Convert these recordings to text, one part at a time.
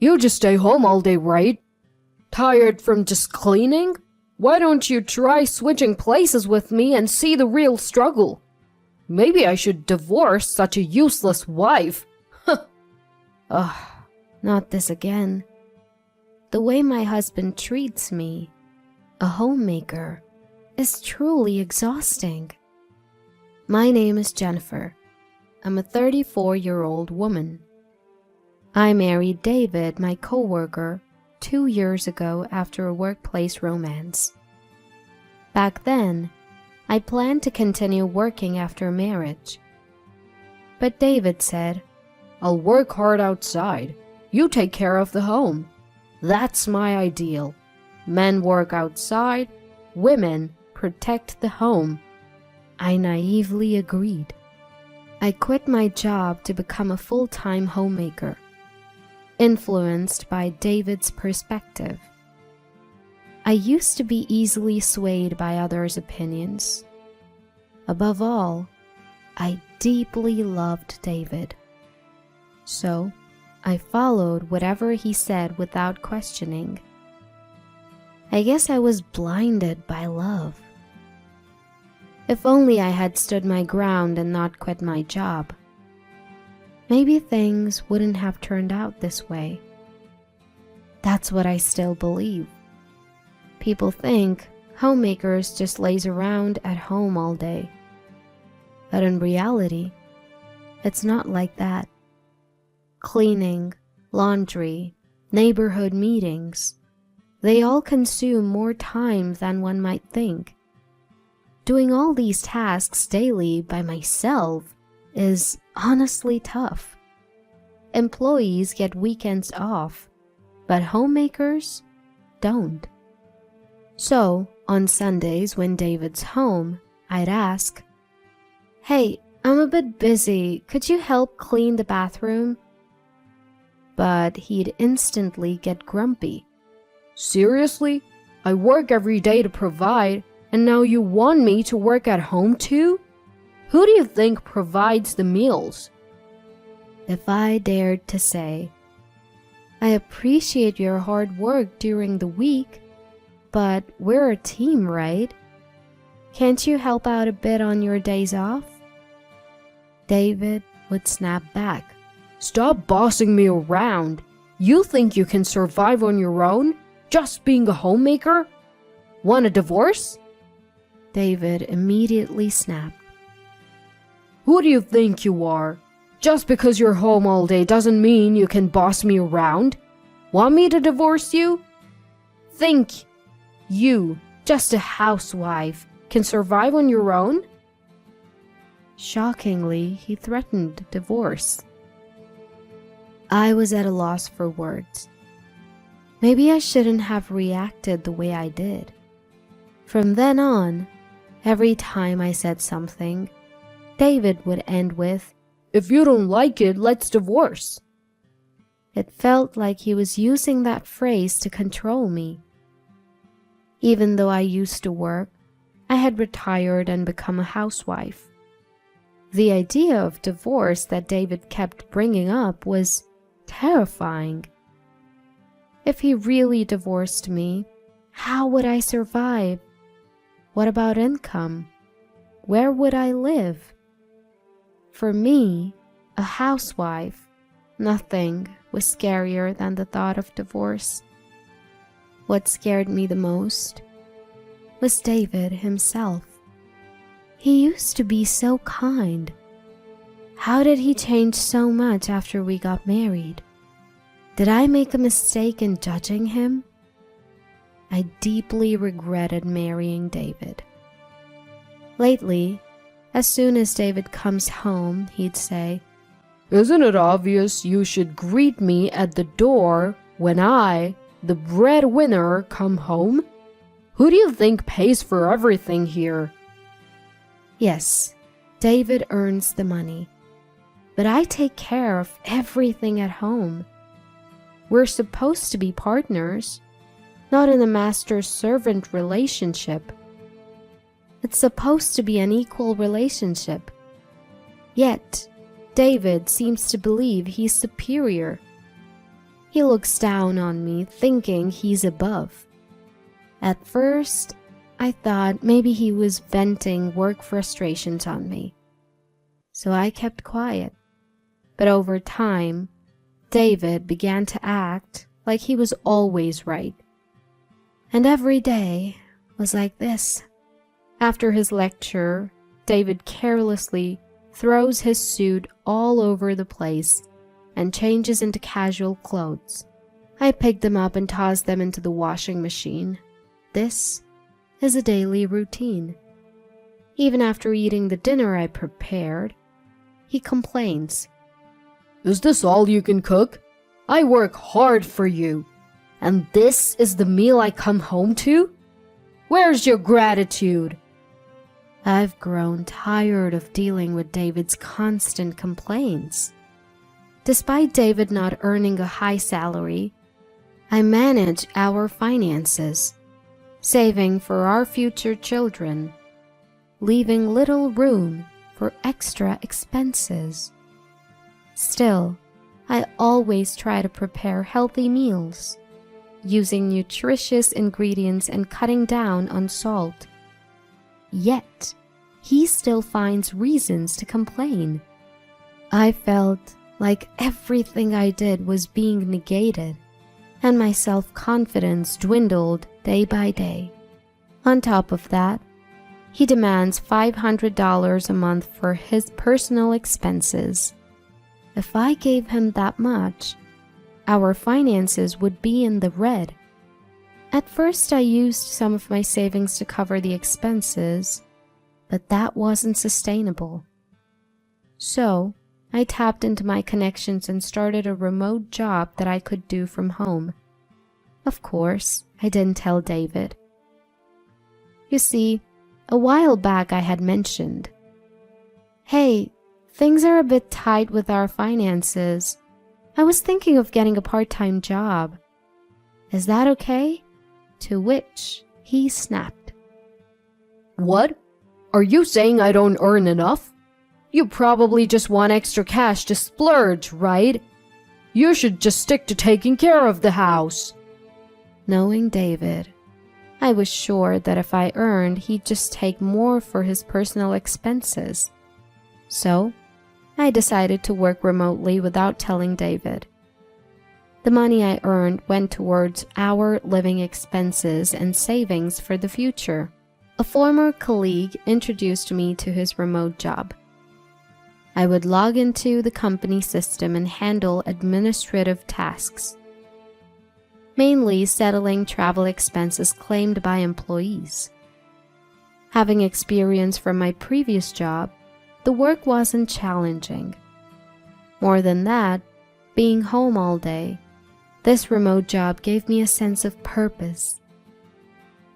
You just stay home all day, right? Tired from just cleaning? Why don't you try switching places with me and see the real struggle? Maybe I should divorce such a useless wife. Ugh, not this again. The way my husband treats me, a homemaker, is truly exhausting. My name is Jennifer. I'm a 34-year-old woman. I married David, my coworker, 2 years ago after a workplace romance. Back then, I planned to continue working after marriage. But David said, I'll work hard outside. You take care of the home. That's my ideal. Men work outside, women protect the home. I naively agreed. I quit my job to become a full-time homemaker, influenced by David's perspective. I used to be easily swayed by others' opinions. Above all, I deeply loved David. So, I followed whatever he said without questioning. I guess I was blinded by love. If only I had stood my ground and not quit my job. Maybe things wouldn't have turned out this way. That's what I still believe. People think homemakers just laze around at home all day. But in reality, it's not like that. Cleaning, laundry, neighborhood meetings, they all consume more time than one might think. Doing all these tasks daily by myself is honestly tough. Employees get weekends off, but homemakers don't. So, on Sundays when David's home, I'd ask, "Hey, I'm a bit busy. Could you help clean the bathroom?" But he'd instantly get grumpy. Seriously? I work every day to provide, and now you want me to work at home too? Who do you think provides the meals? If I dared to say, "I appreciate your hard work during the week, but we're a team, right? Can't you help out a bit on your days off?" David would snap back. Stop bossing me around. You think you can survive on your own, just being a homemaker? Want a divorce? David immediately snapped. Who do you think you are? Just because you're home all day doesn't mean you can boss me around. Want me to divorce you? Think you, just a housewife, can survive on your own? Shockingly, he threatened divorce. I was at a loss for words. Maybe I shouldn't have reacted the way I did. From then on, every time I said something, David would end with, "If you don't like it, let's divorce." It felt like he was using that phrase to control me. Even though I used to work, I had retired and become a housewife. The idea of divorce that David kept bringing up was terrifying. If he really divorced me, how would I survive? What about income? Where would I live? For me, a housewife, nothing was scarier than the thought of divorce. What scared me the most was David himself. He used to be so kind. How did he change so much after we got married? Did I make a mistake in judging him? I deeply regretted marrying David. Lately, as soon as David comes home, he'd say, "Isn't it obvious you should greet me at the door when I, the breadwinner, come home? Who do you think pays for everything here?" Yes, David earns the money, but I take care of everything at home. We're supposed to be partners, not in a master-servant relationship. It's supposed to be an equal relationship. Yet, David seems to believe he's superior. He looks down on me, thinking he's above. At first, I thought maybe he was venting work frustrations on me. So I kept quiet. But over time, David began to act like he was always right. And every day was like this. After his lecture, David carelessly throws his suit all over the place and changes into casual clothes. I pick them up and toss them into the washing machine. This is a daily routine. Even after eating the dinner I prepared, he complains. Is this all you can cook? I work hard for you. And this is the meal I come home to? Where's your gratitude? I've grown tired of dealing with David's constant complaints. Despite David not earning a high salary, I manage our finances, saving for our future children, leaving little room for extra expenses. Still, I always try to prepare healthy meals, using nutritious ingredients and cutting down on salt. Yet, he still finds reasons to complain. I felt like everything I did was being negated, and my self-confidence dwindled day by day. On top of that, he demands $500 a month for his personal expenses. If I gave him that much, our finances would be in the red. At first, I used some of my savings to cover the expenses, but that wasn't sustainable. So, I tapped into my connections and started a remote job that I could do from home. Of course, I didn't tell David. You see, a while back I had mentioned, "Hey, things are a bit tight with our finances. I was thinking of getting a part-time job. Is that okay?" To which he snapped. What? Are you saying I don't earn enough? You probably just want extra cash to splurge, right? You should just stick to taking care of the house. Knowing David, I was sure that if I earned, he'd just take more for his personal expenses. So, I decided to work remotely without telling David. The money I earned went towards our living expenses and savings for the future. A former colleague introduced me to his remote job. I would log into the company system and handle administrative tasks, mainly settling travel expenses claimed by employees. Having experience from my previous job, the work wasn't challenging. More than that, being home all day, this remote job gave me a sense of purpose.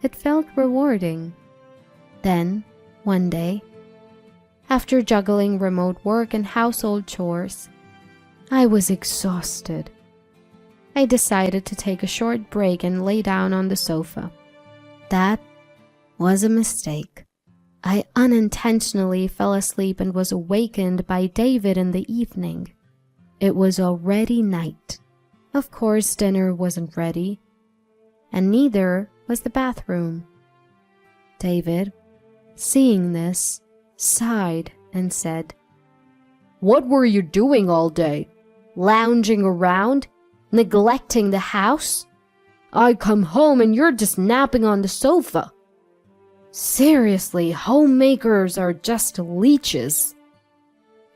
It felt rewarding. Then, one day, after juggling remote work and household chores, I was exhausted. I decided to take a short break and lay down on the sofa. That was a mistake. I unintentionally fell asleep and was awakened by David in the evening. It was already night. Of course, dinner wasn't ready, and neither was the bathroom. David, seeing this, sighed and said, "What were you doing all day? Lounging around? Neglecting the house? I come home and you're just napping on the sofa. Seriously, homemakers are just leeches."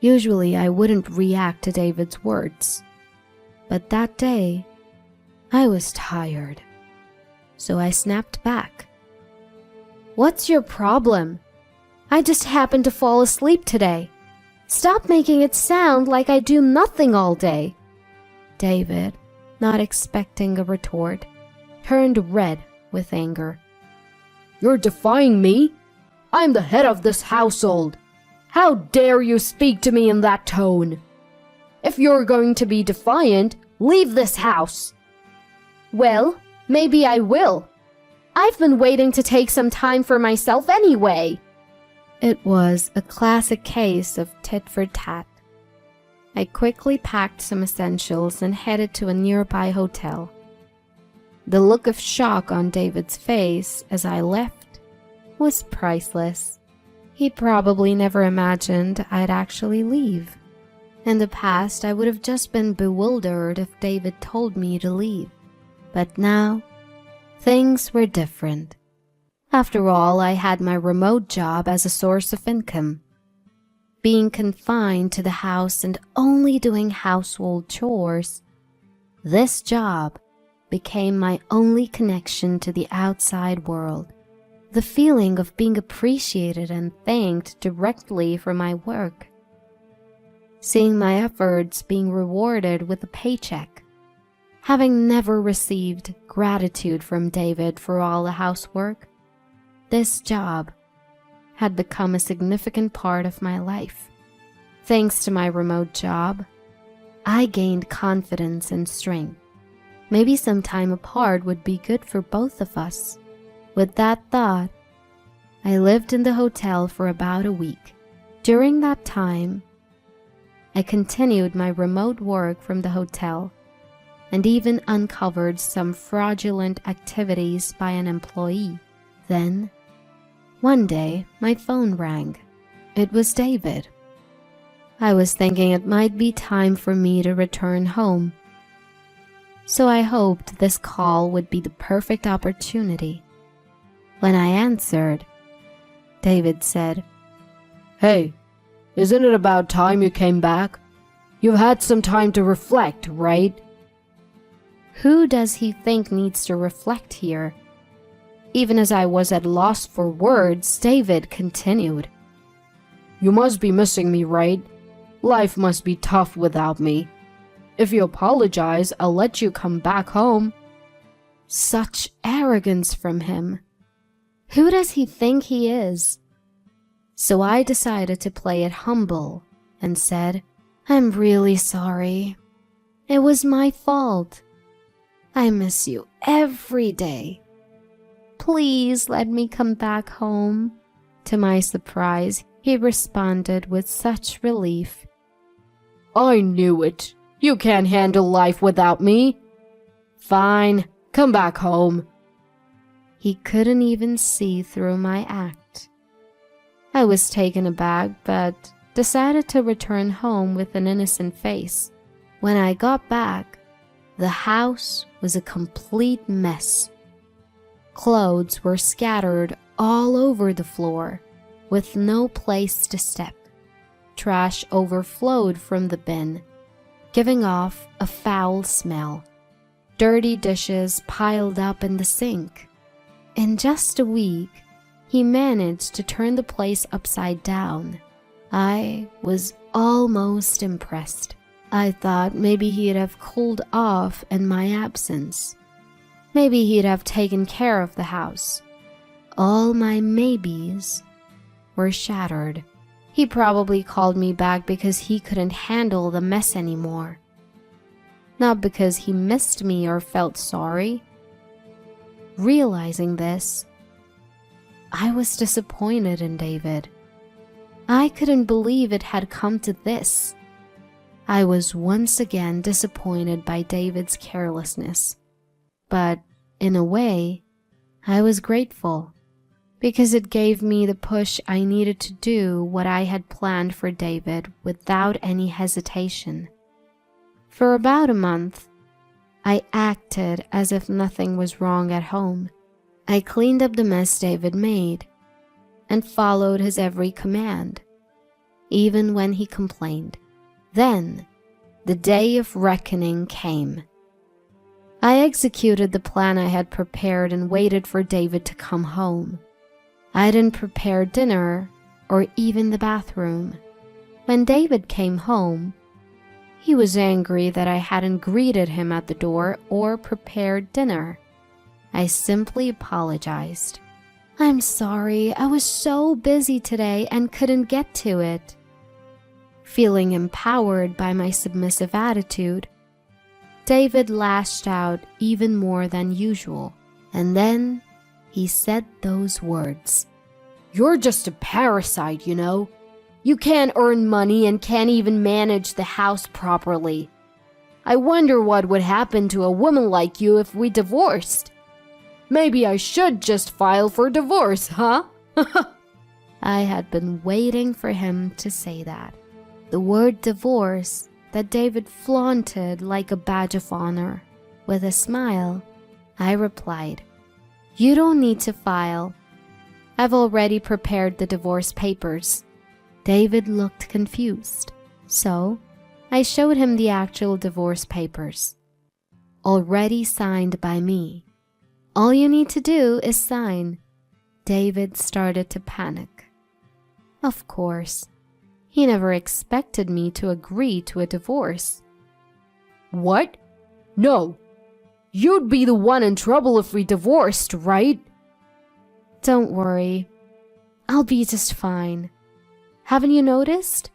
Usually I wouldn't react to David's words, but that day I was tired, so I snapped back. "What's your problem? I just happened to fall asleep today. Stop making it sound like I do nothing all day." David, not expecting a retort, turned red with anger. "You're defying me? I'm the head of this household. How dare you speak to me in that tone? If you're going to be defiant, leave this house." "Well, maybe I will. I've been waiting to take some time for myself anyway." It was a classic case of tit for tat. I quickly packed some essentials and headed to a nearby hotel. The look of shock on David's face as I left was priceless. He probably never imagined I'd actually leave. In the past, I would have just been bewildered if David told me to leave. But now, things were different. After all, I had my remote job as a source of income. Being confined to the house and only doing household chores, this job became my only connection to the outside world. The feeling of being appreciated and thanked directly for my work. Seeing my efforts being rewarded with a paycheck. Having never received gratitude from David for all the housework, this job had become a significant part of my life. Thanks to my remote job, I gained confidence and strength. Maybe some time apart would be good for both of us. With that thought, I lived in the hotel for about a week. During that time, I continued my remote work from the hotel and even uncovered some fraudulent activities by an employee. Then, one day, my phone rang. It was David. I was thinking it might be time for me to return home, so I hoped this call would be the perfect opportunity. When I answered, David said, Hey, isn't it about time you came back? You've had some time to reflect, right? Who does he think needs to reflect here? Even as I was at loss for words, David continued. You must be missing me, right? Life must be tough without me. If you apologize, I'll let you come back home. Such arrogance from him. Who does he think he is? So I decided to play it humble and said, I'm really sorry. It was my fault. I miss you every day. Please let me come back home. To my surprise, he responded with such relief. I knew it. You can't handle life without me. Fine, come back home. He couldn't even see through my act. I was taken aback, but decided to return home with an innocent face. When I got back, the house was a complete mess. Clothes were scattered all over the floor, with no place to step. Trash overflowed from the bin, giving off a foul smell. Dirty dishes piled up in the sink. In just a week, he managed to turn the place upside down. I was almost impressed. I thought maybe he'd have cooled off in my absence. Maybe he'd have taken care of the house. All my maybes were shattered. He probably called me back because he couldn't handle the mess anymore. Not because he missed me or felt sorry. Realizing this, I was disappointed in David. I couldn't believe it had come to this. I was once again disappointed by David's carelessness. But in a way, I was grateful, because it gave me the push I needed to do what I had planned for David without any hesitation. For about a month, I acted as if nothing was wrong at home. I cleaned up the mess David made and followed his every command, even when he complained. Then, the day of reckoning came. I executed the plan I had prepared and waited for David to come home. I didn't prepare dinner or even the bathroom. When David came home, he was angry that I hadn't greeted him at the door or prepared dinner. I simply apologized. I'm sorry, I was so busy today and couldn't get to it. Feeling empowered by my submissive attitude, David lashed out even more than usual, and then he said those words. You're just a parasite, you know. You can't earn money and can't even manage the house properly. I wonder what would happen to a woman like you if we divorced. Maybe I should just file for divorce, huh? I had been waiting for him to say that. The word divorce that David flaunted like a badge of honor. With a smile, I replied, "You don't need to file. I've already prepared the divorce papers." David looked confused, so I showed him the actual divorce papers, already signed by me. "All you need to do is sign." David started to panic. Of course, he never expected me to agree to a divorce. What? No. You'd be the one in trouble if we divorced, right? Don't worry. I'll be just fine. Haven't you noticed?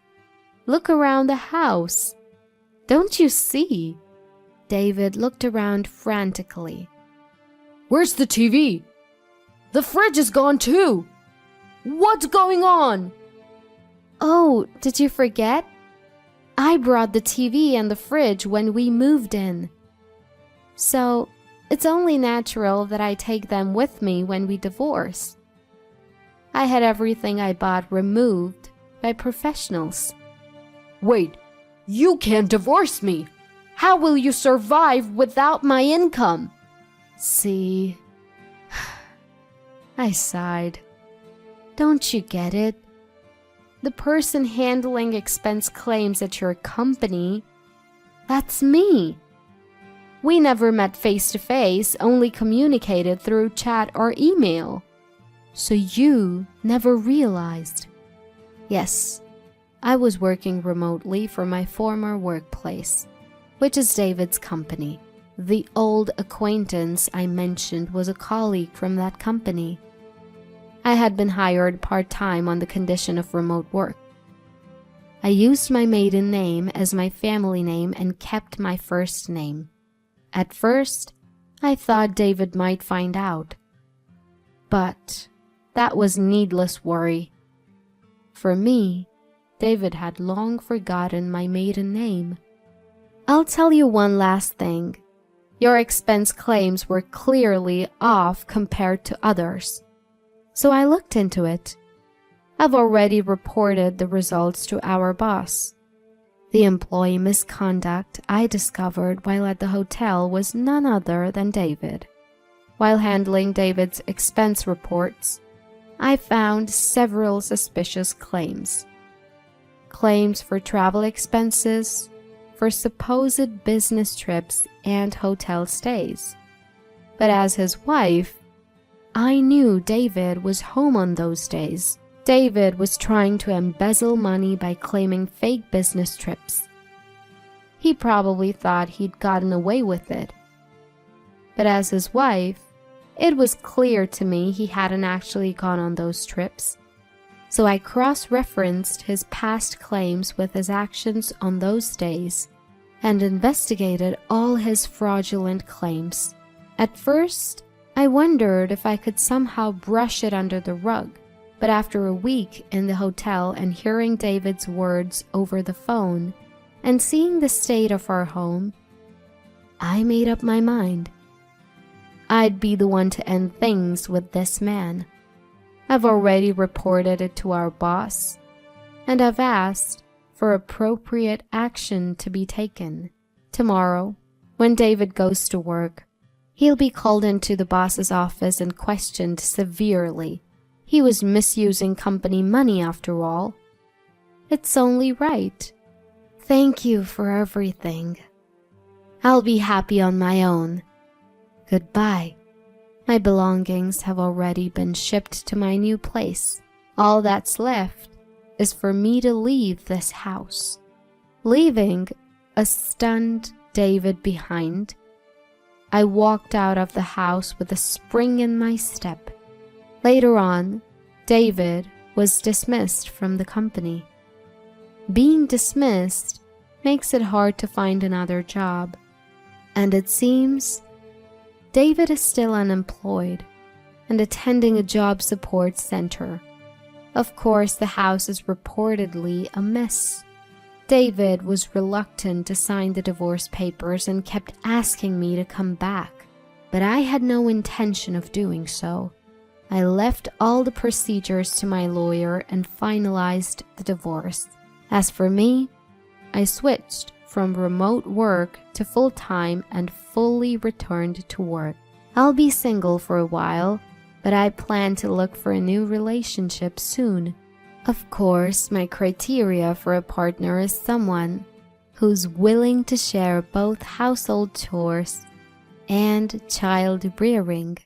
Look around the house. Don't you see? David looked around frantically. Where's the TV? The fridge is gone too. What's going on? Oh, did you forget? I brought the TV and the fridge when we moved in. So, it's only natural that I take them with me when we divorce. I had everything I bought removed by professionals. Wait, you can't divorce me. How will you survive without my income? See, I sighed. Don't you get it? The person handling expense claims at your company, that's me. We never met face to face, only communicated through chat or email. So you never realized. Yes, I was working remotely for my former workplace, which is David's company. The old acquaintance I mentioned was a colleague from that company. I had been hired part-time on the condition of remote work. I used my maiden name as my family name and kept my first name. At first, I thought David might find out. But that was needless worry. For me, David had long forgotten my maiden name. I'll tell you one last thing. Your expense claims were clearly off compared to others. So I looked into it. I've already reported the results to our boss. The employee misconduct I discovered while at the hotel was none other than David. While handling David's expense reports, I found several suspicious claims. Claims for travel expenses, for supposed business trips and hotel stays. But as his wife, I knew David was home on those days. David was trying to embezzle money by claiming fake business trips. He probably thought he'd gotten away with it. But as his wife, it was clear to me he hadn't actually gone on those trips. So I cross-referenced his past claims with his actions on those days and investigated all his fraudulent claims. At first, I wondered if I could somehow brush it under the rug. But after a week in the hotel and hearing David's words over the phone and seeing the state of our home, I made up my mind. I'd be the one to end things with this man. I've already reported it to our boss, and I've asked for appropriate action to be taken. Tomorrow, when David goes to work, he'll be called into the boss's office and questioned severely. He was misusing company money after all. It's only right. Thank you for everything. I'll be happy on my own. Goodbye. My belongings have already been shipped to my new place. All that's left is for me to leave this house. Leaving a stunned David behind, I walked out of the house with a spring in my step. Later on, David was dismissed from the company. Being dismissed makes it hard to find another job, and it seems David is still unemployed and attending a job support center. Of course, the house is reportedly a mess. David was reluctant to sign the divorce papers and kept asking me to come back, but I had no intention of doing so. I left all the procedures to my lawyer and finalized the divorce. As for me, I switched from remote work to full-time and fully returned to work. I'll be single for a while, but I plan to look for a new relationship soon. Of course, my criteria for a partner is someone who's willing to share both household chores and child rearing.